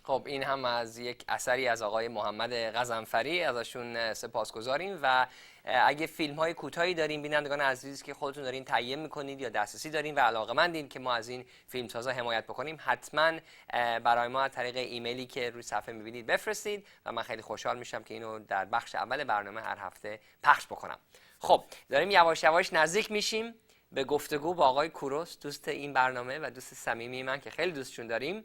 خب این هم از یک اثری از آقای محمد غضنفری، ازشون سپاسگزاریم. و اگه فیلم های کوتاهی دارین بینندگان عزیز که خودتون دارین تهیه میکنید یا دسترسی دارین و علاقه‌مندین که ما از این فیلمسازا حمایت بکنیم، حتما برای ما از طریق ایمیلی که روی صفحه میبینید بفرستید و من خیلی خوشحال میشم که اینو در بخش اول برنامه هر هفته پخش بکنم. خب داریم یواش یواش نزدیک میشیم به گفتگو با آقای کوروس، دوست این برنامه و دوست صمیمی من که خیلی دوستشون داریم.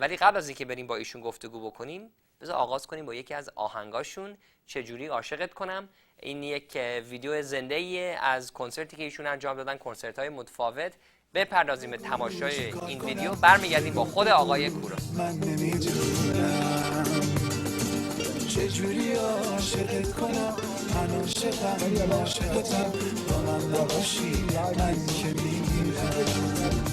ولی قبل از اینکه بریم با ایشون گفتگو بکنیم، بذار آغاز کنیم با یکی از آهنگاشون، چجوری عاشقت کنم. این یک ویدیو زنده ایه از کنسرتی که ایشون انجام دادن، کنسرت های متفاوت. بپردازیم به تماشای این ویدیو، برمیگردیم با خود آقای کوروس. من نمیدونم چجوری عاشقت کنم، من عاشقم عاشقتم، با من نباشی من که میمیرم.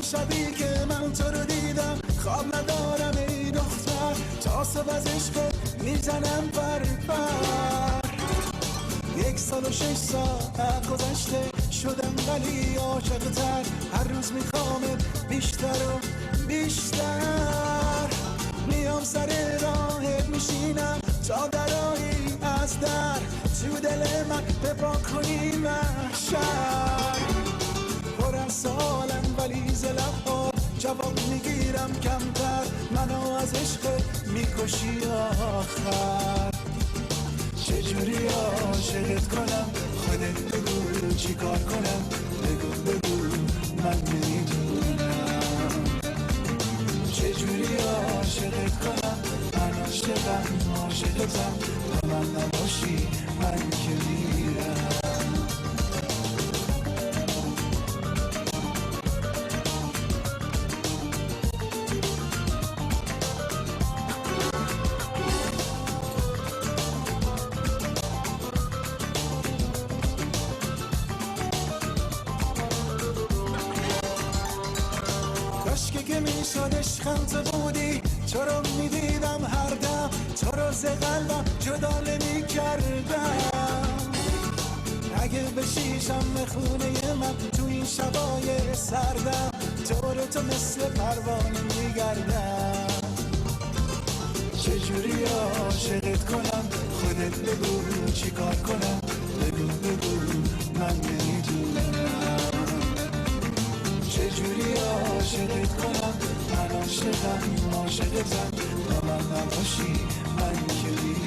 شبی که من تو رو دیدم خواب ندارم ای دختر، تا صبح از عشقت میزنم پر. 1 سال و 6 ساعت گذشته شدم ولی عاشق‌تر، هر روز میخوامت بیشتر و بیشتر. میام سر راهت میشینم تا درایی از در، تو دل من بپا کنی محشر. پر از سالم ولی ز لب‌ها جواب میگیرم کمتر، منو از عشق میکشی آخر. چجوری عاشقت کنم، خودت بگو چی کار کنم، بگو من نمیدونم. چجوری عاشقت کنم، من عاشقم عاشقتم، با من نباشی من که میرم. که میشد عشقم تو بودی، تو رو میدیدم هر دم، تو رو ز قلبم جدا نمی‌کردم. اگه بشیشم خونه من تو این شبای سردم، دور تو مثل پروانه میگردم. چجوری عاشقت کنم، خودت بگو چی کار کنم، بگو من نمیدونم. چجوری عاشقت کنم، من عاشقم عاشقتم، با من نباشی من که میرم.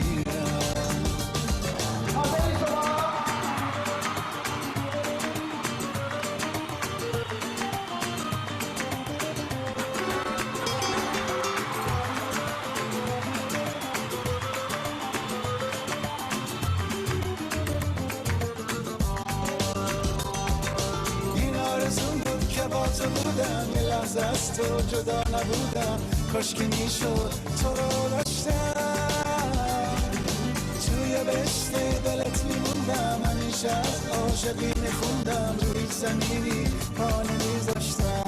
با تو بودم یه لحظه از تو جدا نبودم، کاش که میشد تو رو داشتم. توی بهشت دلت میموندم، همیشه از عاشقی میخوندم، روی زمینی پا نمیذاشتم.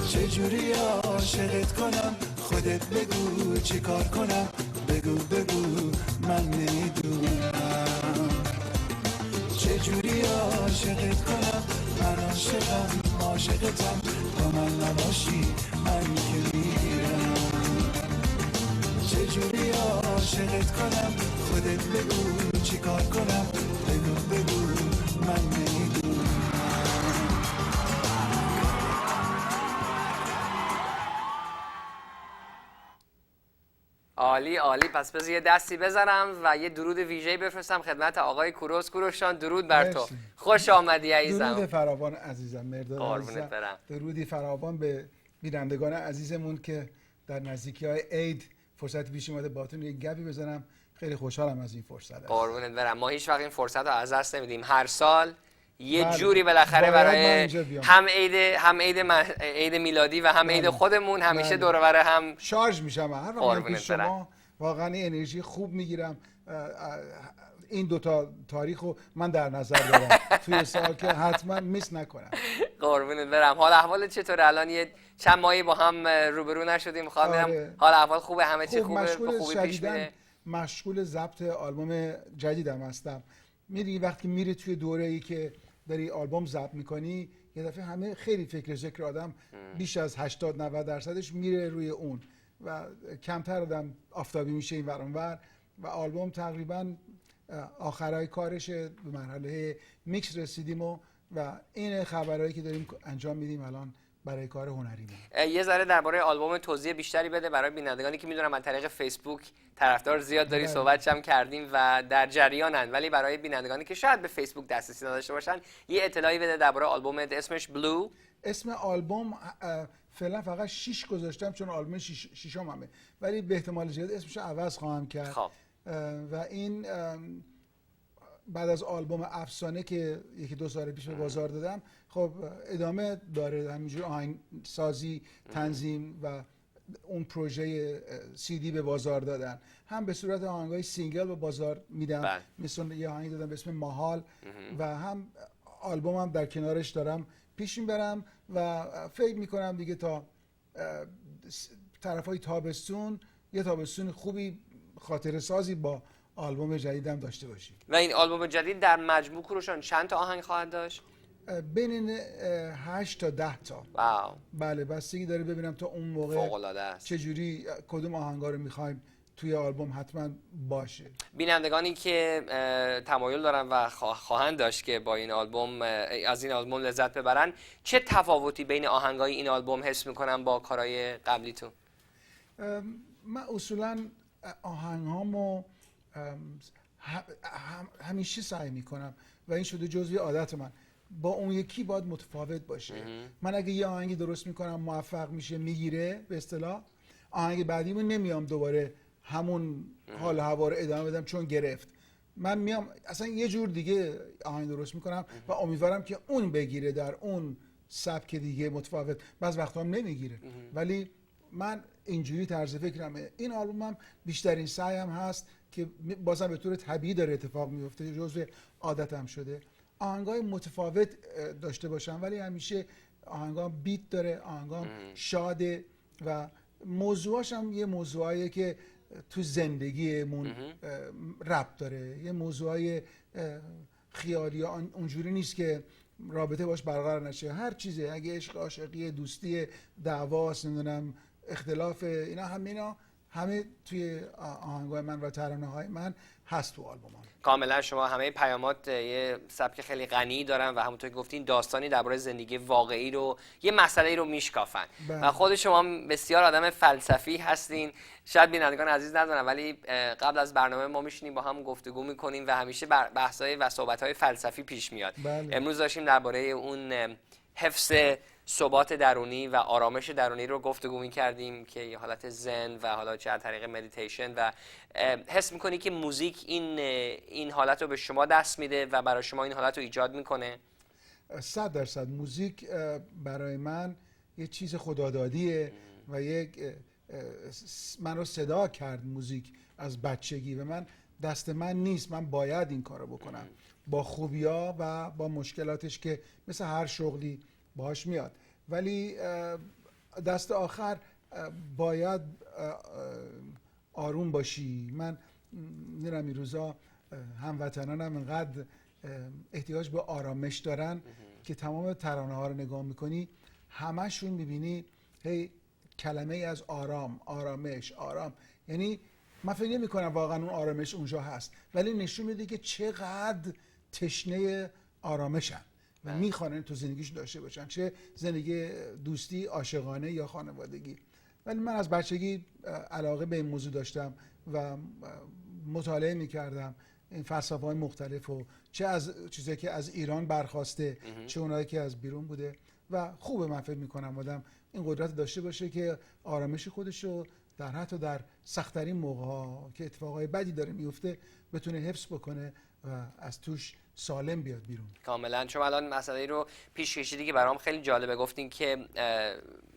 چجوری عاشقت کنم، خودت بگو چی کار کنم، بگو من نمیدونم. چجوری عاشقت کنم، من عاشقم عاشقتم، با من نباشی من که میرم. چجوری عاشقت کنم، خودت بگو چی کار کنم، بگو من نمیدونم. عالی عالی. پس بذار یه دستی بزنم و یه درود ویژه‌ای بفرستم خدمت آقای کوروس. کوروش جان درود بر تو، خوش آمدی عزیزم. درود فراوان عزیزم، مرداد قربونت برم. درودی فراوان به بینندگان عزیزمون که در نزدیکی‌های عید فرصت پیش اومده باهاتون یه گپی بزنم. خیلی خوشحالم از این فرصت. قربونت برم. ما هیچ وقت این فرصت رو از دست نمیدیم، هر سال یه جوری بالاخره برای هم عید میلادی و هم عید خودمون همیشه دور و بر هم شارژ میشم. هر وقت پیش شما واقعا انرژی خوب میگیرم. این دوتا تاریخ رو من در نظر دارم توی سال که حتما میس نکنم. قربونت برم. حال احوالت چطوره الان؟ یه چند ماهی با هم روبرو نشدیم. میخوام ببینم حال احوال خوبه، همه چی خوبه، به خوبی پیش میره؟ مشغول ضبط آلبوم جدیدم هستم. میری وقتی میری توی دوره‌ای که داری آلبوم ضبط میکنی یه دفعه همه خیلی فکر ذکر آدم بیش از 80-90% میره روی اون و کمتر آدم آفتابی میشه این ور اون ور و آلبوم تقریبا آخرای کارش به مرحله میکس رسیدیم و این خبرایی که داریم انجام میدیم الان برای کار هنریمون. یه ذره درباره آلبوم توضیح بیشتری بده برای بینندگانی که میدونم از طریق فیسبوک طرفدار زیاد داری، صحبتش هم کردیم و در جریانن، ولی برای بینندگانی که شاید به فیسبوک دسترسی نداشته باشن یه اطلاعی بده درباره آلبومت. اسمش بلو. اسم آلبوم فعلا فقط 6 گذاشتم چون آلبوم ششممه، ولی به احتمال زیاد اسمش عوض خواهم کرد. خب. و این بعد از آلبوم افسانه که 1-2 سال پیش به بازار دادم، خب ادامه داره همینجور آهنگ سازی، تنظیم و اون پروژه CD به بازار دادن. هم به صورت آهنگای سینگل به بازار میدم، مثل یه آهنگ دادم به اسم ماحال و هم آلبومم در کنارش دارم پیش میبرم و فکر میکنم دیگه تا طرفای تابستون یه تابستون خوبی خاطره سازی با آلبوم جدیدم داشته باشیم. و این آلبوم جدید در مجموع کروشان چند تا آهنگ خواهد داشت؟ بین 8 تا 10 تا. واو. بله، بستگی داره ببینم تا اون موقع فوق‌العاده است چجوری کدوم آهنگا رو میخوایم توی آلبوم حتما باشه. بینندگانی که تمایل دارن و خواهند داشت که با این آلبوم از این آلبوم لذت ببرن، چه تفاوتی بین آهنگای این آلبوم حس میکنن با کارهای قبلیتون؟ من اصولا آهنگامو همیشه سعی میکنم و این شده جزوی عادت من، با اون یکی باید متفاوت باشه. من اگه یه آهنگی درست میکنم موفق میشه میگیره به اصطلاح، آهنگ بعدیمو نمیام دوباره همون حال هوا رو ادامه بدم چون گرفت. من میام اصلا یه جور دیگه آهنگ درست میکنم و امیدوارم که اون بگیره در اون سبک دیگه متفاوت. بعض وقتا هم نمیگیره، ولی من اینجوری طرز فکرمه. این آلبومم بیشترین سعیم هست که بازم به طور طبیعی داره اتفاق میفته، جزو عادتم شده آهنگای متفاوت داشته باشم، ولی همیشه آهنگام بیت داره، آهنگام شاده و موضوعاش هم یه موضوعایه که تو زندگیمون ربط داره، یه موضوعای خیالی اونجوری نیست که رابطه باش برقرار نشه. هر چیزه، اگه عشق، عاشقی، دوستی، دعواست، نمیدونم اختلاف، اینا همه توی آهنگای من و ترانه‌های من هست تو آلبومم. کاملا شما همه پیامات یه سبک خیلی غنی دارن و همونطور که گفتین داستانی درباره زندگی واقعی رو، یه مسئله رو میشکافن و خود شما بسیار آدم فلسفی هستین. شاید بینندگان عزیز ندونن ولی قبل از برنامه ما میشینیم با هم گفتگو میکنیم و همیشه بحث‌های و صحبت‌های فلسفی پیش میاد. امروز داشتیم درباره اون حفظ ثبات درونی و آرامش درونی رو گفتگو می‌کردیم که یه حالت زن و حالا چه از طریق مدیتیشن و حس می‌کنی که موزیک این حالت رو به شما دست میده و برای شما این حالت رو ایجاد میکنه؟ 100% موزیک برای من یه چیز خدادادیه و یک من رو صدا کرد موزیک از بچگی و من دست من نیست، من باید این کارو بکنم با خوبی‌ها و با مشکلاتش که مثل هر شغلی باهاش میاد، ولی دست آخر باید آروم باشی. من میرم این روزا هموطنانم انقدر احتیاج به آرامش دارن که تمام ترانه ها رو نگاه میکنی همشون میبینی هی کلمه ای از آرام، آرامش، آرام. یعنی من فکر نمی کنم واقعا اون آرامش اونجا هست، ولی نشون میده که چقدر تشنه آرامشن و میخوان تو زندگیشون داشته باشن، چه زندگی دوستی، عاشقانه یا خانوادگی. ولی من از بچگی علاقه به این موضوع داشتم و مطالعه میکردم این فلسفه های مختلف و چه از چیزایی که از ایران برخواسته چه اونایی که از بیرون بوده و خوبه. من فکر میکنم آدم این قدرت داشته باشه که آرامش خودشو در حتی در سخت‌ترین موقع‌ها که اتفاقای بدی داره میفته بتونه حفظ بکنه و از توش سالم بیاد بیرون. کاملا. شما الان مسئله رو پیش کشیدی که برام خیلی جالبه، گفتین که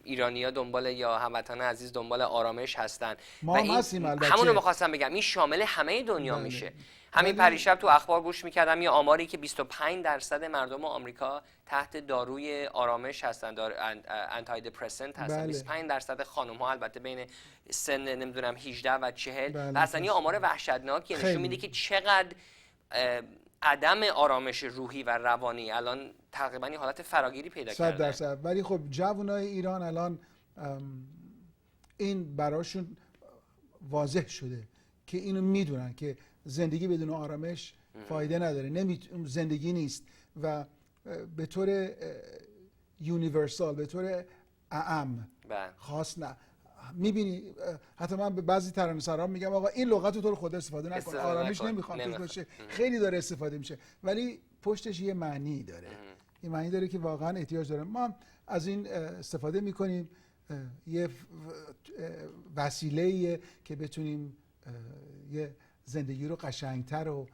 ایرانی‌ها دنبال یا هموطنان عزیز دنبال آرامش هستن. ما هم هستیم البته. همون رو می‌خواستم بگم، این شامل همه دنیا میشه همین پریشب تو اخبار گوش میکردم یه آماری که 25% مردم آمریکا تحت داروی آرامش هستن، انتای دپرسنت هستن. 25% خانم ها البته بین سن نمیدونم 18 و 40. و اصلا یه آمار وحشتناکی نشون میده که چقدر عدم آرامش روحی و روانی الان تقریبا یه حالت فراگیری پیدا کرده. 100%. ولی خب جوانای ایران الان این براشون واضح شده که اینو میدونن که زندگی بدون آرامش فایده نداره، زندگی نیست و به طور یونیورسال، به طور اعم خاص نه. میبینی حتی من به بعضی ترانه‌سران میگم آقا این لغت رو تو خود استفاده نکن، آرامش نمیخوام توش باشه. خیلی داره استفاده میشه ولی پشتش یه معنی داره. این معنی داره که واقعا احتیاج داره. ما از این استفاده میکنیم، یه وسیله‌ایه که بتونیم یه زندگی رو قشنگتر و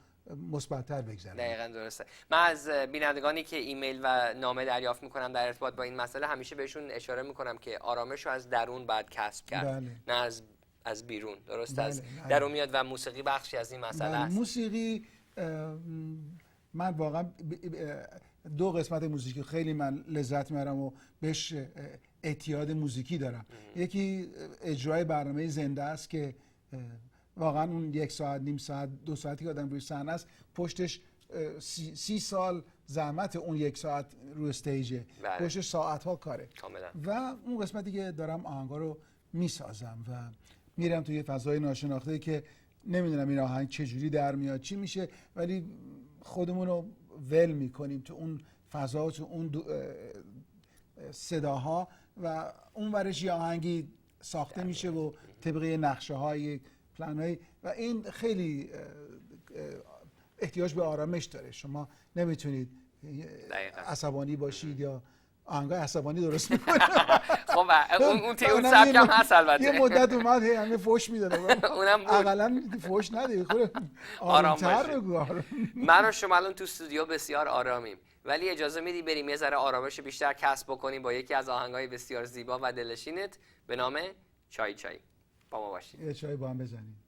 مثبت‌تر بگذرونیم. دقیقاً درسته. من از بینندگانی که ایمیل و نامه دریافت میکنم در ارتباط با این مسئله همیشه بهشون اشاره میکنم که آرامش رو از درون باید کسب کرد. نه از بیرون. درست؟ از درون میاد و موسیقی بخشی از این مسئله است. موسیقی، من واقعا 2 قسمت موسیقی خیلی من لذت میبرم و بهش اعتیاد موزیکی دارم. یکی اجرای برنامه زنده است که واقعا اون 1 ساعت، نیم ساعت، 2 ساعتی که آدم روی صحنه است، پشتش 30 سال زحمت اون 1 ساعت روی استیجه، پشتش ساعت‌ها کاره. کاملا. و اون قسمتی که دارم آهنگا رو میسازم و میرم توی فضای ناشناخته که نمیدونم این آهنگ چجوری در میاد، چی میشه، ولی خودمون رو ول میکنیم تو اون فضا، تو اون صداها و اون ورش یه آهنگی ساخته میشه و طبقه نقشه های پلان های و این خیلی احتیاج به آرامش داره. شما نمیتونید عصبانی باشید یا آهنگای عصبانی درست میکنه. خب اون سبک هم هست البته. یه مدت اومد همه فوش میداد. اونم اقلا فوش نده، خود آرامتر بگو. من و شما الان تو استودیو بسیار آرامیم، ولی اجازه میدی بریم یه ذره آرامش بیشتر کسب بکنیم با یکی از آهنگای بسیار زیبا و دلنشینت به نام چای چای. با ما باشید. یه چای با هم بزنیم.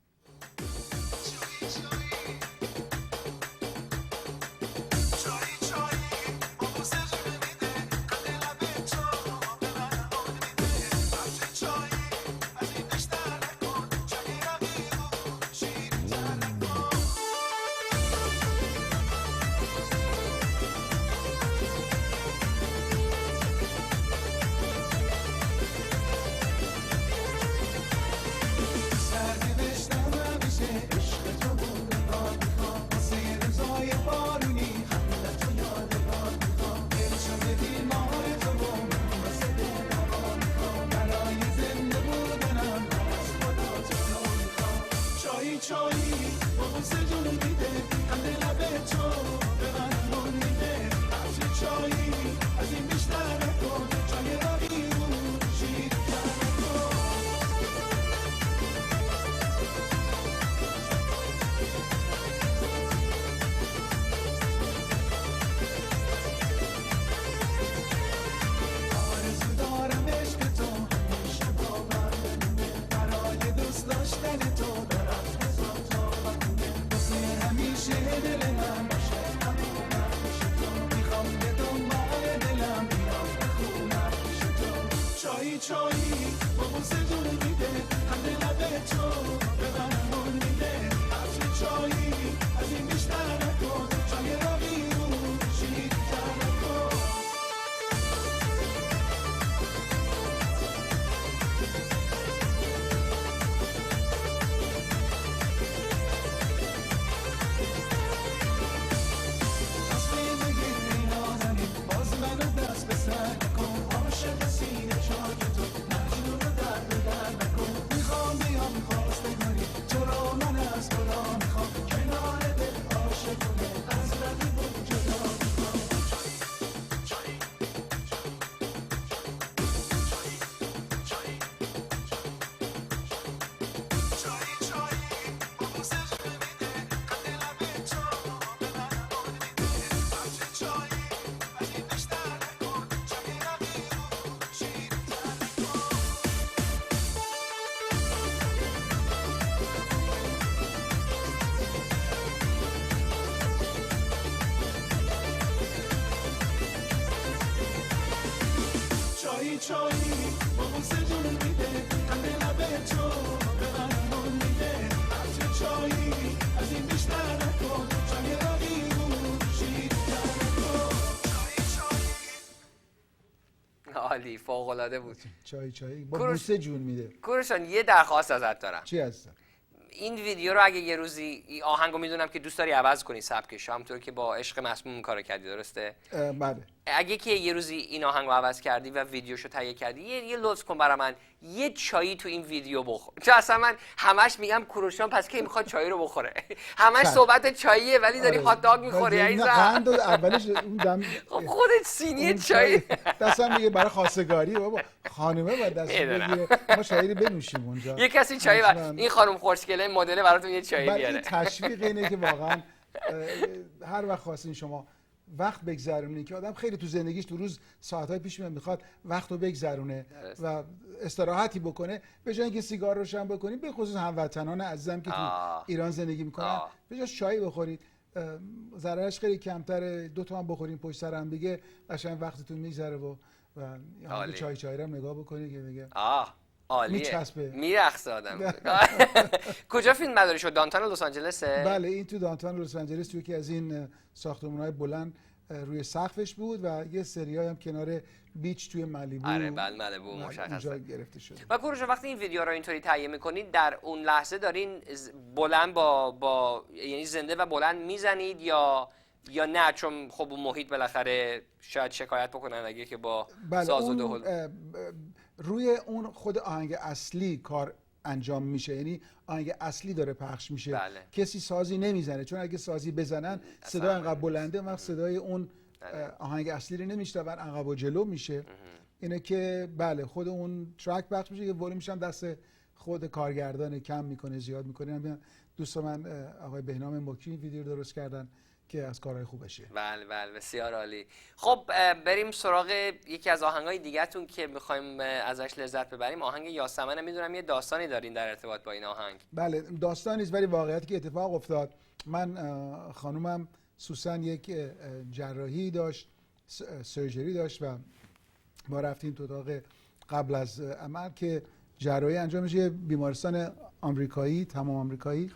چایی با بوسه جون میده همه لبه تو به من حال میده هرچه چایی از این بیشتر نکن چای رقیبون شیرین‌تر نکن عالی، فوق‌العاده بود. چایی با کوروش- بوسه جون میده. کوروشان یه درخواست ازت دارم. چی هستن؟ این ویدیو رو اگه یه روزی این آهنگو میدونم که دوست داری عوض کنی سبکش، همونطور که با عشق مسموم این کارو کردی، درسته؟ بله. اگه که یه روزی این آهنگو عوض کردی و ویدیوشو تهیه کردی، یه لطف کن برای من یه چایی تو این ویدیو بخور. چون اصلا من همش میگم کوروشان پس کی میخواد چایی رو بخوره؟ همش چشم. صحبت چاییه ولی داری آره. هات داگ میخوری. نه، عزیزم قند اولش اون دم خب خودت سینی اون چای دستم میگه برای خواستگاری بابا خانومه باید دست میدونم. بگیره ما چایی رو بنوشیم اونجا. یه کسی چای مثلا- این خانم خوشگله مدل براتون یه چایی بعد این بیاره. تشویق اینه که واقعا هر وقت خواستین شما وقت بگذرونید که آدم خیلی تو زندگیش تو روز ساعت‌های پیش میاد میخواد وقت رو بگذرونه و استراحتی بکنه، به جای اینکه سیگار روشن بکنید، به خصوص هموطنان عزیزم که تو ایران زندگی میکنن، به جای چای بخورید. ضررش خیلی کمتره، 2 تا هم بخورین پشت سر هم دیگه قشنگ وقتتون میگذره و چای رو هم نگاه بکنید که دیگه عالیه، میچسبه، میرقصه آدم. کجا فیلم برداری شد؟ دانتان لس آنجلسه؟ بله، این تو دانتان لس آنجلس، توی یکی از این ساختمان‌های بلند روی سقفش بود و یه سریای هم کنار بیچ توی مالیبو. آره بله مالیبو مشخصه اونجا گرفته شده. و کوروش وقتی این ویدیو رو اینطوری تهیه میکنید، در اون لحظه دارین بلند با یعنی زنده و بلند میزنید یا نه؟ چون خب اون محیط بالاخره شاید شکایت بکنن اگه که با ساز و دهل روی اون خود آهنگ اصلی کار انجام میشه، یعنی آهنگ اصلی داره پخش میشه. بله. کسی سازی نمیزنه، چون اگه سازی بزنن صدا انقدر بلنده وقت صدای اون آهنگ اصلی رو نمیشنون، عقب و جلو میشه. اینه که بله خود اون ترک پخش میشه که ولومش هم دست خود کارگردان کم میکنه زیاد میکنه. دوست من آقای بهنام مکی ویدیو درست کردن که از کارهای خوبشه. بله بسیار عالی. خب بریم سراغ یکی از آهنگای دیگه‌تون که می‌خوایم ازش لذت ببریم. آهنگ یاسمن. میدونم یه داستانی دارین در ارتباط با این آهنگ. بله، داستانی است ولی واقعیتی که اتفاق افتاد. من خانومم سوسن یک جراحی داشت، سرجری داشت و ما رفتیم تو اتاق قبل از عمل که جراحی انجام میشه، بیمارستان آمریکایی، تمام آمریکایی.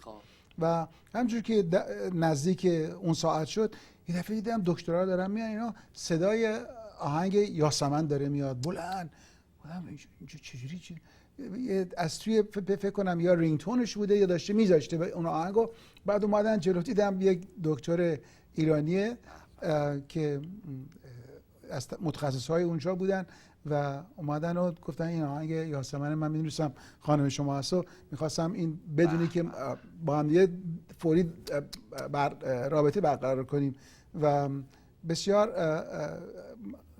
و همونجور که نزدیک اون ساعت شد، یه دفعه دیدم دکترها دارن میان، اینا صدای آهنگ یاسمن داره میاد بلند. اینجا چجوری از توی فکر کنم یا رینگتونش بوده یا داشته میذاشته اون آهنگو. بعد اومدن جلو، دیدم یک دکتر ایرانیه که از متخصصهای اونجا بودن و اومدن و گفتن این آهنگ یاسمن، من میدونستم خانم شما هست و میخواستم این بدونی که با هم دیگه فوری رابطه برقرار کنیم و بسیار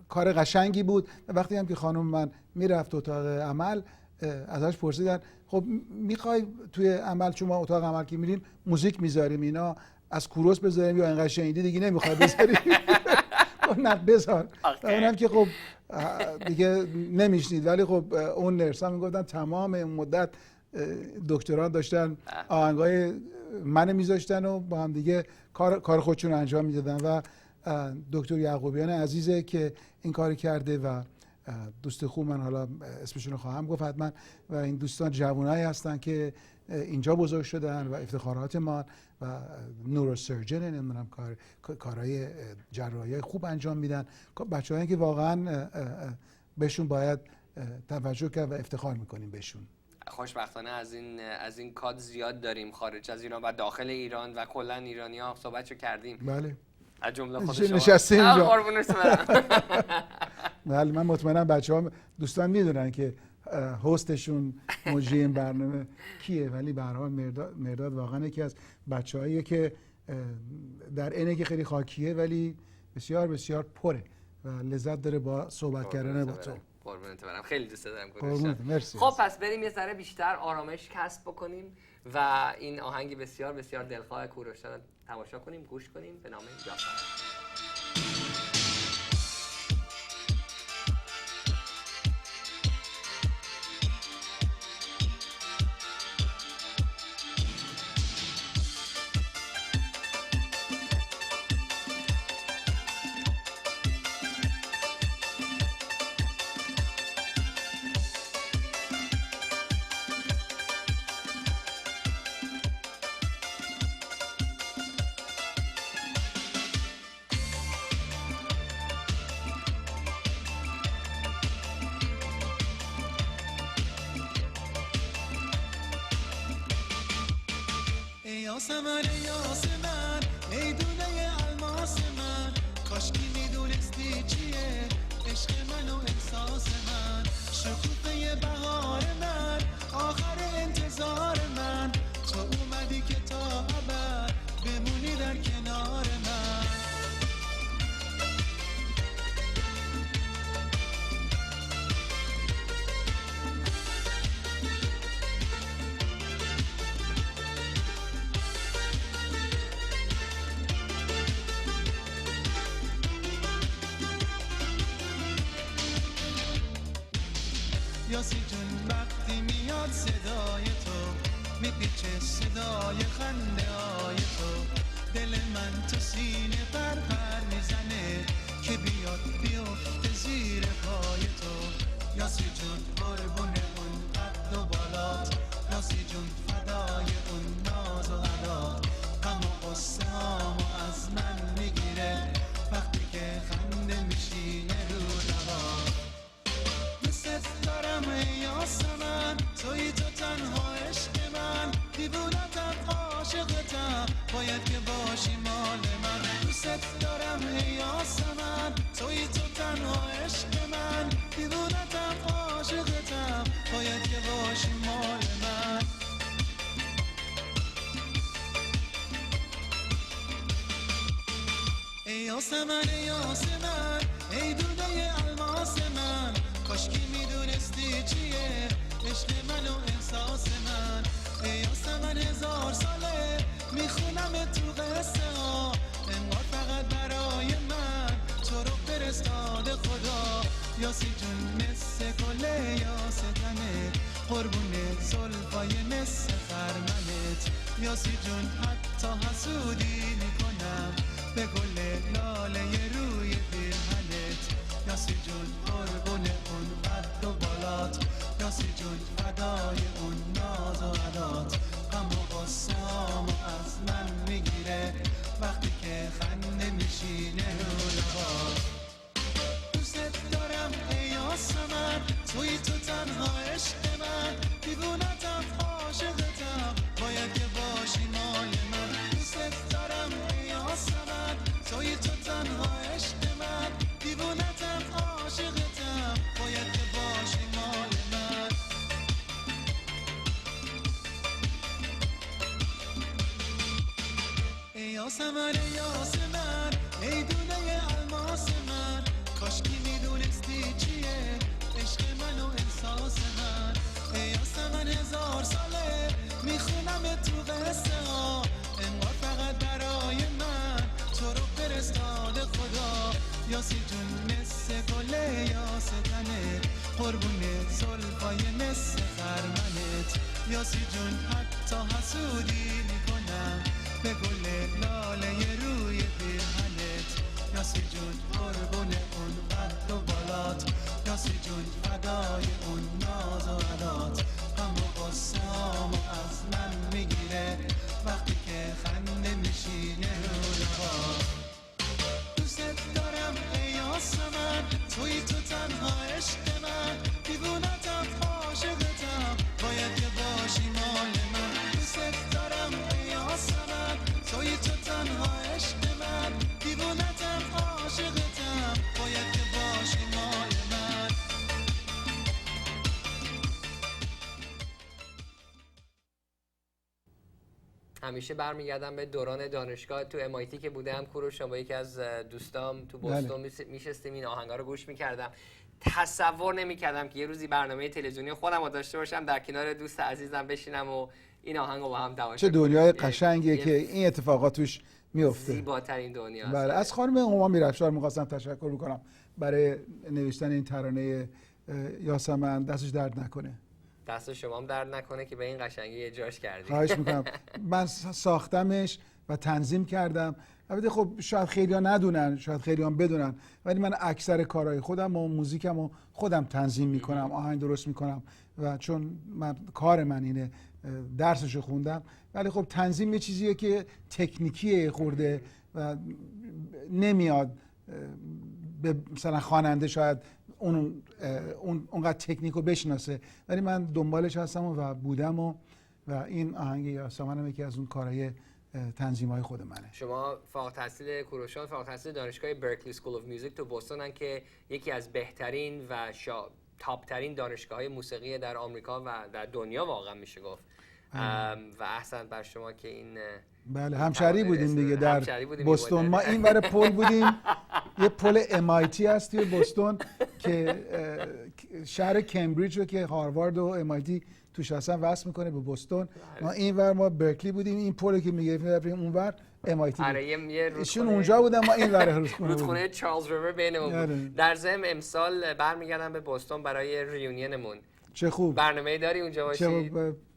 کار قشنگی بود. وقتی هم که خانم من میرفت اتاق عمل، ازش پرسیدن خب میخوای توی عمل، چون ما اتاق عمل که میریم موزیک میذاریم، اینا از کوروش بذاریم یا اینقدر شنیدی دیگه نمیخوای بذاریم؟ نه بذار. اونم که خب دیگه نمیشنید، ولی خب اون نرس هم میگفتن تمام این مدت دکتران داشتن آهنگای من میذاشتن و با هم دیگه کار خودشون انجام میدادن و دکتر یعقوبیان عزیزه که این کار کرده و دوست خوب من، حالا اسمشون رو خواهم گفت حتما، و این دوستان جوانایی هستن که اینجا بزرگ شدن و افتخارات ما و نوروسرجن، نمیدونم کارهای جراحی خوب انجام میدن، بچه‌هایی که واقعا بهشون باید توجه کرد و افتخار میکنیم بهشون. خوشبختانه از این کاد زیاد داریم خارج از ایران و داخل ایران و کلا ایرانی‌ها صحبتشو کردیم. بله. از جمله خود شما. نشسته اینجا. قربونش برم. بله، من مطمئنم بچه‌ها دوستان میدونن که هاستشون مجری این برنامه کیه، ولی به هر حال مرداد واقعا یکی از بچه‌هاییه که در عینه که خیلی خاکیه ولی بسیار بسیار پره و لذت داره با صحبت کردن با تو. قربونت برم، خیلی دوست دارم. مرسی. خب پس بریم یه ذره بیشتر آرامش کسب بکنیم و این آهنگ بسیار بسیار دلخواه کوروش رو تماشا کنیم، گوش کنیم به نام یاسمن. یاسمن یاسمن ای دونه الماس من، کاشکی میدونستی چیه عشق من و احساس من، شکوفه بهار من، آخر انتظار من، تو اومدی که تا ابد بمونی در کنار من. یاسی جون وقتی میاد صدای تو، میپیچه صدای خنده های تو، دل من تو سینه پر میزنه که بیاد بیفته زیر پای تو. یاسی جون قربون اون قد و بالات، یاسی جون فدای اون ناز و عدات، غم و غصه هامو از من میگیره وقتی که خنده میشینه رو لبات. دوست دارم ای یاسمن، توی تو تنها عشق من، دیوونتم عاشقتم باید که باشی مال من. دوست دارم ای یاسمن، توی تو تنها عشق من، دیوونتم عاشقتم باید که باشی مال من. ای یاسمن ای یاسمن ای دونه الماس من، کاشکی میدونستی چیه عشق من و احساس من. ای یاسمن هزار ساله میخونم تو قصه ها، انگار فقط برای من تو رو فرستاده خدا. یاسی جون مثل گل یاستنه، قربون زلفای مثل خرمنت، یاسی جون حتی حسودی میکنم به گل لاله روی پیرهنت. یاسی جون قربون اون قد و بالات، یاسی جون فدای اون ناز و عدات، غم و غصه هامو از من میگیره وقتی که خنده میشینه رو لبات. دوست دارم ای یاسمن، توی تو تنها عشق من، دیوونتم عاشقتم باید که باشی مال من. دوست دارم ای یاسمن، توی تو تنها عشق من، دیوونتم عاشقتم باید که باشی مال من. ای یاسمن ای یاسمن ای دونه الماس من، کاشکی میدونستی چیه عشق من و احساس من. ای یاسمن هزار ساله میخونم تو قصه ها، انگار فقط برای من تو رو فرستاده خدا. یاسی جون مثل گل یاستنه، قربون زلفای مثل خرمنت، یاسی جون حتی حسودی میکنم به گل لاله روی پیرهنت. یاسی جون قربون اون قد و بالات، یاسی جون فدای اون ناز و عدات، غم و غصه هامو از من میگیره وقتی که خنده میشینه رو لبات. دوست دارم ای یاسمن، توی تو تنها عشق من، دیوونتم عاشقتم باید که باشی مال من. دوست دارم ای یاسمن، توی تو تنها عشق من، دیوونتم عاشقتم باید که باشی مال من. همیشه برمیگردم به دوران دانشگاه تو MIT که بودم. کوروش، با یکی از دوستام تو بوستون میشستیم این آهنگا رو گوش میکردم. تصور نمیکردم که یه روزی برنامه تلویزیونی خودم رو داشته باشم، در کنار دوست عزیزم بشینم و این آهنگ رو با هم تماشا کنیم. چه دنیای قشنگیه که این اتفاقات توش میفته. زیباترین دنیا. بله، از خانم هما میرافشار میخواستم تشکر میکنم برای نوشتن این ترانه یاسمن. دستش درد نکنه. دست شما هم درد نکنه که به این قشنگی اجراش کردید. خواهش میکنم. من ساختمش و تنظیم کردم. البته خب شاید خیلی‌ها ندونن، شاید خیلی‌ها بدونن، ولی من اکثر کارهای خودم و موزیکم رو خودم تنظیم میکنم، آهنگ درست میکنم و چون کار من اینه، درسشو خوندم. ولی خب تنظیم یه چیزیه که تکنیکیه خورده و نمیاد به مثلا خواننده شاید اونقدر تکنیکو بشناسه، ولی من دنبالش هستم و بودم و و این آهنگ یاسمن هم یکی از اون کارهای تنظیم‌های خود منه. شما فارغ التحصیل کوروشان، فارغ التحصیل دانشگاه برکلی اسکول اف میوزیک تو بوستونن که یکی از بهترین و تاپ ترین دانشگاه‌های موسیقی در آمریکا و در دنیا واقعا میشه گفت. و احسن بر شما که این بله همشهری بودیم دیگه در بوستون. ما این این ور پل بودیم. یه پل MIT هست توی بوستون که شهر کمبریج رو که هاروارد و MIT توش هستن وصل میکنه به بوستون. ما این ور ما برکلی بودیم، این پل که میگفتیم اون ور MIT بود. ایشون اونجا بودن، ما این ور رودخونه چارلز ریور بینمون بود. در ضمن امسال برمیگردم به بوستون برای ریونینمون. چه خوب. برنامه‌ای داری اونجا باشی؟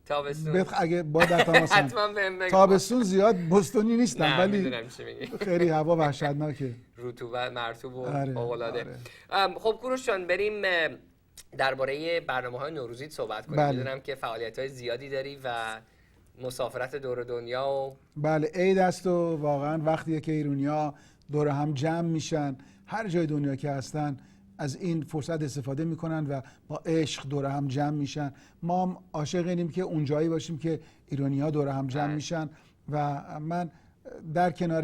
تابستون اگه با حتما بهم بگو. تابستون زیاد بوستونی نیستم ولی میدونم چی میگی. خیلی هوا وحشتناکه، رطوبت مرطوب و آره، فوق‌العاده. آره. خب کوروش جان بریم درباره برنامه‌های نوروزیت صحبت کنیم. بله. میدونم که فعالیت‌های زیادی داری و مسافرت دور دنیا و بله عید است و واقعا وقتیه که ایرانی‌ها دور هم جمع میشن، هر جای دنیا که هستن از این فرصت استفاده میکنن و با عشق دور هم جمع میشن. ما هم عاشق اینیم که اونجایی باشیم که ایرانی‌ها دور هم جمع میشن و من در کنار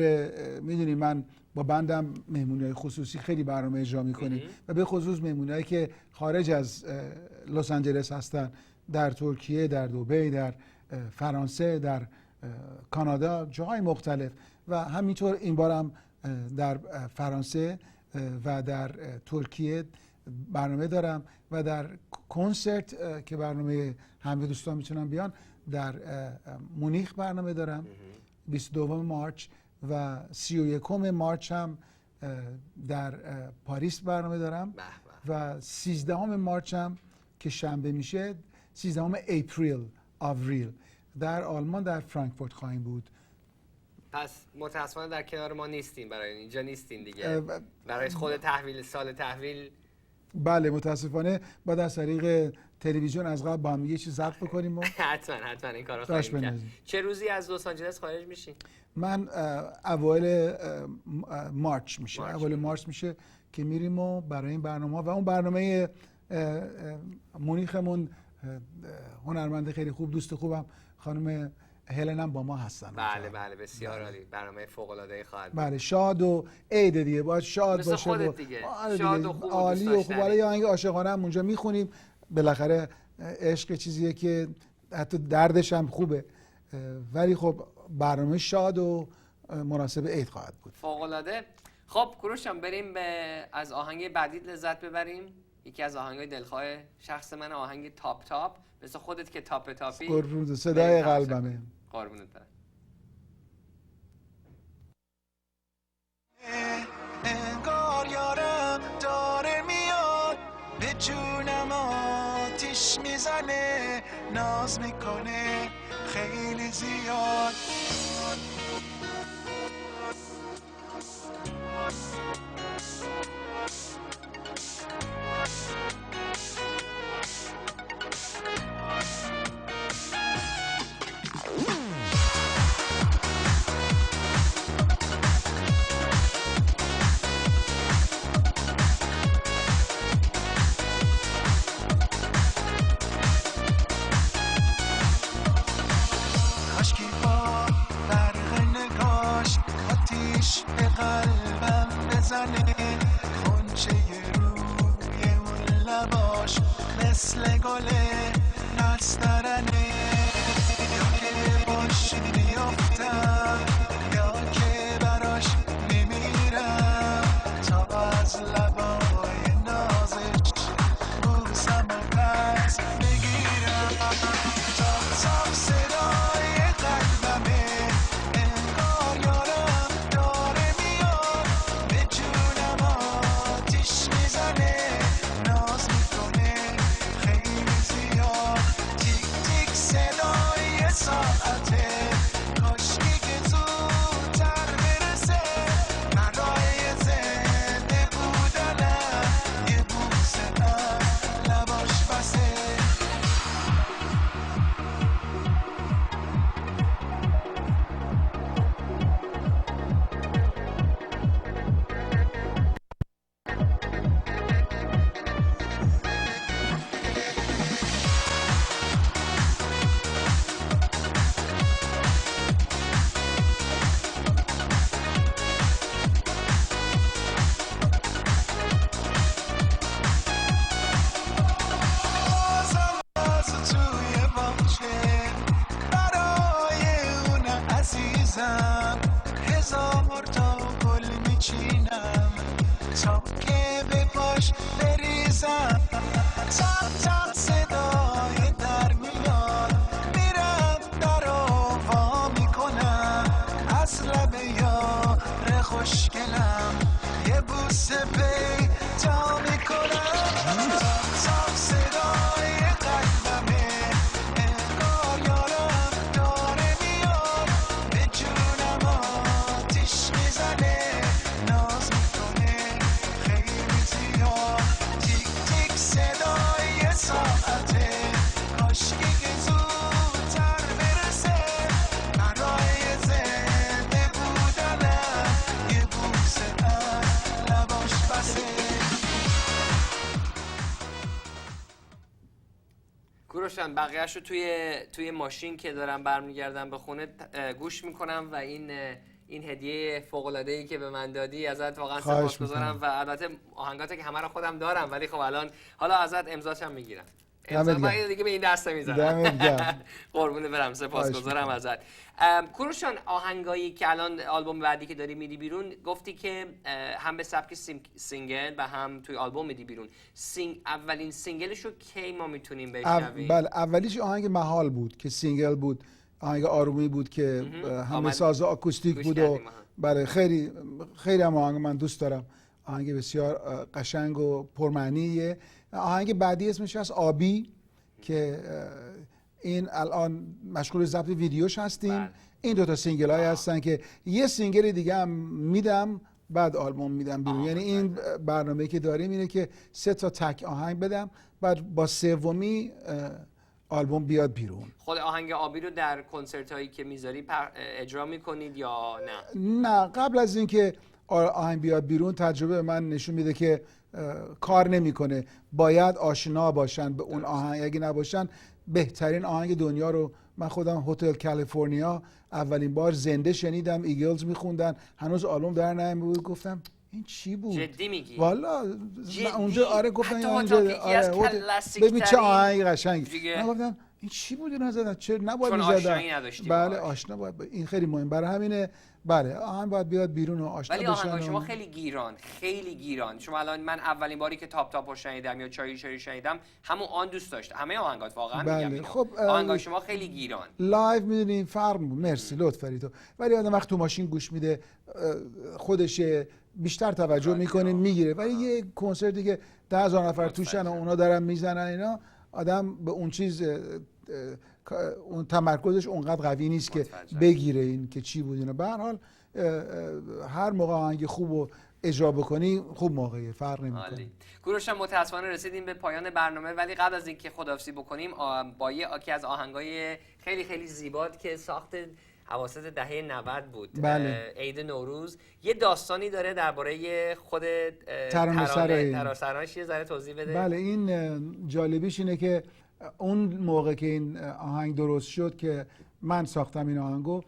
میدونی من با بندم مهمونی‌های خصوصی خیلی برنامه اجرا میکنیم و به خصوص مهمونی‌هایی که خارج از لس آنجلس هستن، در ترکیه، در دبی، در فرانسه، در کانادا، جاهای مختلف و همینطور این بارم در فرانسه و در ترکیه برنامه دارم و در کنسرت که برنامه همه دوستان میتونن بیان در مونیخ برنامه دارم 22 مارچ و 31 مارچ هم در پاریس برنامه دارم و 13 مارچ هم که شنبه میشه 13 آوریل در آلمان در فرانکفورت خواهیم بود. پس متاسفانه در کنار ما نیستیم، برای اینجا نیستیم دیگه. برای خود تحویل سال تحویل بله متاسفانه باید از طریق تلویزیون از قبل با هم یه چیز ضبط بکنیم و حتما این کارو خواهیم کرد. چه روزی از لس آنجلس خارج میشین؟ من اوایل مارچ میشه. اوایل مارچ میشه که میریم و برای این برنامه و اون برنامه مونیخمون هنرمند خیلی خوب، دوست خوبم خانم هلن هم با ما هستن. بله بسیار عالی. برنامه فوق العاده خواهد بود. بله شاد و عید دیگه باید شاد باشه خودت دیگه. شاد و خوب عالی و خوب. حالا یه آهنگ عاشقانه هم اونجا میخونیم، بالاخره عشق چیزیه که حتی دردش هم خوبه، ولی خب برنامه شاد و مناسب عید خواهد بود. فوق العاده. خب کوروش جان بریم از آهنگ بعدی لذت ببریم. یکی از آهنگای دلخواه شخص من، آهنگ تاپ مثل خودت که تاپی. قربونت، صدای قلبمه. قربونت برم. انگار یارم داره میاد به جونم آتیش میزنه، ناز میکنه خیلی زیاد. خونچه روی اون لباش مثل گله نسترنه، یا که باش میافتم یا که براش میمیرم، تا از لبای نازش بوسم و پس میگیرم. تا صدای قلبمه انگار یارم داره میاد به جونم آتیش میزنه، ناز میکنه خیلی زیاد. تیک تیک کوروشان بقیه‌اش رو توی ماشین که دارم برمیگردم به خونه گوش میکنم و این هدیه فوق‌العاده‌ای که به من دادی ازت واقعا سپاسگزارم و البته آهنگاتی که همه رو خودم دارم ولی خب الان حالا ازت امضاشم میگیرم. امضا دیگه به این دست نمیذارم. قربونه برم، سپاسگزارم ازت. کوروشان آهنگایی که الان آلبوم بعدی که داری میدی بیرون گفتی که هم به سبک سینگل و هم توی آلبوم میدی بیرون. اولین سینگلش رو کی ما میتونیم بشنویم؟ بله اولیش آهنگ محال بود که سینگل بود، آهنگ آرومی بود که همه ساز آکوستیک بود و بله خیلی خیلی هم آهنگ من دوست دارم، آهنگ بسیار قشنگ و پرمعنیه. آهنگ بعدی اسمش هست آبی که این الان مشغول ضبط ویدیوش هستیم. این دوتا سینگل های هستن که یه سینگل دیگه هم میدم بعد آلبوم میدم بیرون. یعنی این برنامه‌ای که داریم اینه که 3 تا تک آهنگ بدم بعد با سومی آلبوم بیاد بیرون. خود آهنگ آبی رو در کنسرت هایی که میذاری اجرا میکنید یا نه؟ نه، قبل از اینکه آهنگ بیاد بیرون تجربه من نشون میده که کار نمیکنه، باید آشنا باشن به اون آهنگ، اگه نباشن بهترین آهنگ دنیا رو من خودم هتل کالیفرنیا اولین بار زنده شنیدم، ایگلز میخوندن، هنوز آلبوم در نیامده بود، گفتم این چی بود؟ جدی میگی؟ والا اونجا آره گفتن اونجا ببین چه آهنگ قشنگ، من گفتم این چی بود اینا زدن، چه نباید میزدن. بله آشنا باید این خیلی مهم، برای همینه بله آهنگ باید بیاد بیرون و آشنا بشن. ولی آهنگای شما خیلی گیران. شما الان من اولین باری که تاپ شنیدم یا چایی شنیدم همون آن دوست داشتم. همه آهنگات واقعا بله. میگم خب آهنگای شما خیلی گیران. لایو میدونین فرق مرسی لطف داری تو. ولی آدم وقت تو ماشین گوش میده خودش بیشتر توجه میکنه میگیره، ولی یه کنسرتی که 10,000 نفر توشن و اونا دارن میزنن اینا، آدم به اون چیز اون تمرکزش اونقدر قوی نیست که بگیره این که چی بود اینا. به هر حال هر موقع آهنگ خوب رو اجرا بکنی خوب موقعیه، فرق نمیکنه. کوروش متاسفانه رسیدیم به پایان برنامه، ولی قبل از اینکه خداحافظی بکنیم با یکی از آهنگای خیلی خیلی زیبات که ساخت اواسط دهه 90 بود، بله. عید نوروز، یه داستانی داره درباره خود ترانه‌اش، یه ذره توضیح بده. بله این جالبیش اینه که اون موقع که این آهنگ درست شد که من ساختم این آهنگو،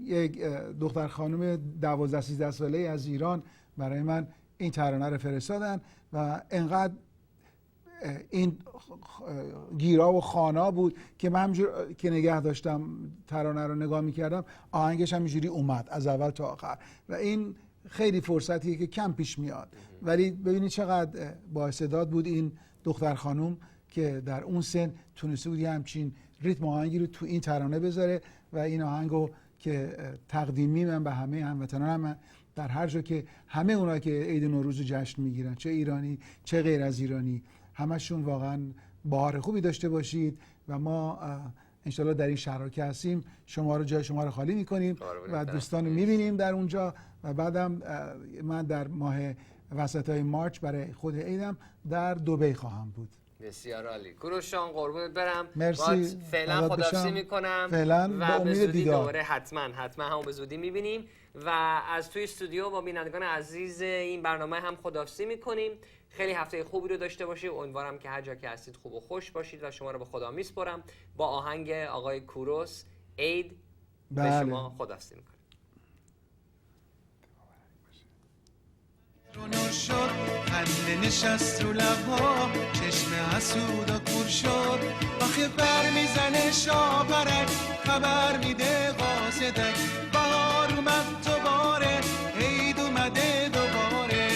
یک دختر خانم 12-13 ساله از ایران برای من این ترانه رو فرستادن و انقدر این گیرا و خانا بود که من همجور که نگه داشتم ترانه رو نگاه میکردم آهنگش هم اینجوری اومد از اول تا آخر و این خیلی فرصتیه که کم پیش میاد، ولی ببینید چقدر با استعداد بود این دختر خانم که در اون سن تونسته بود همچین ریتم آهنگی رو تو این ترانه بذاره و این آهنگو که تقدیمی من به همه هموطنانم در هر جا که همه اونا که عید نوروز رو جشن میگیرن، چه ایرانی چه غیر از ایرانی، همشون واقعا بهار خوبی داشته باشید و ما انشالله در این شهر که هستیم شما رو جای شما رو خالی میکنیم و دوستان رو میبینیم در اونجا و بعدم من در ماه وسطای مارچ برای خود عیدم در دبی خواهم بود. بسیار عالی. کوروش جان قربونت برم. مرسی. فعلا خداحافظی میکنم. فعلا و به زودی دوباره حتما همون به زودی میبینیم و از توی استودیو با بینندگان عزیز این برنامه هم خداحافظی میکنیم. خیلی هفته خوبی رو داشته باشید. امیدوارم که هر جا که هستید خوب و خوش باشید و شما رو به خدا میسپارم. با آهنگ آقای کوروش عید به شما خداحافظی میکنم. نور شد خنده نشست رو لبها، چشم حسودا کور شد، آخه بر میزنه شاپرک، خبر میده قاصدک، بهار اومد دوباره، عید اومده دوباره.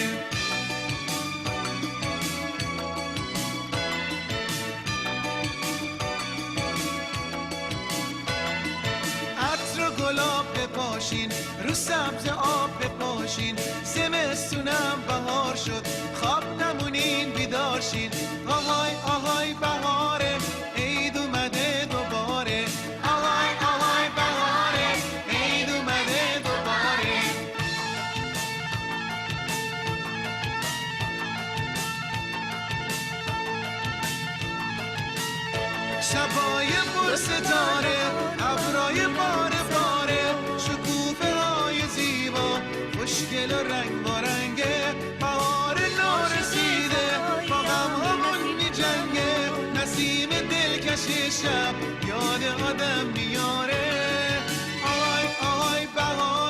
عطر و گلاب بپاشین، رو سبز آب بپاشین، زمستونم بهار شد، خواب نمونین بیدار شین، آهای آهای بهاره، عید اومده دوباره، آهای آهای بهاره، عید اومده دوباره. شبای پر ستاره، ابرای باره باره، شکوفه های زیبا، خوشگل و رنگ بارنگه، بهار نارسیده با غم‌هامون می‌جنگه، نسیم دل شب یاد آدم میاره آی آی بهار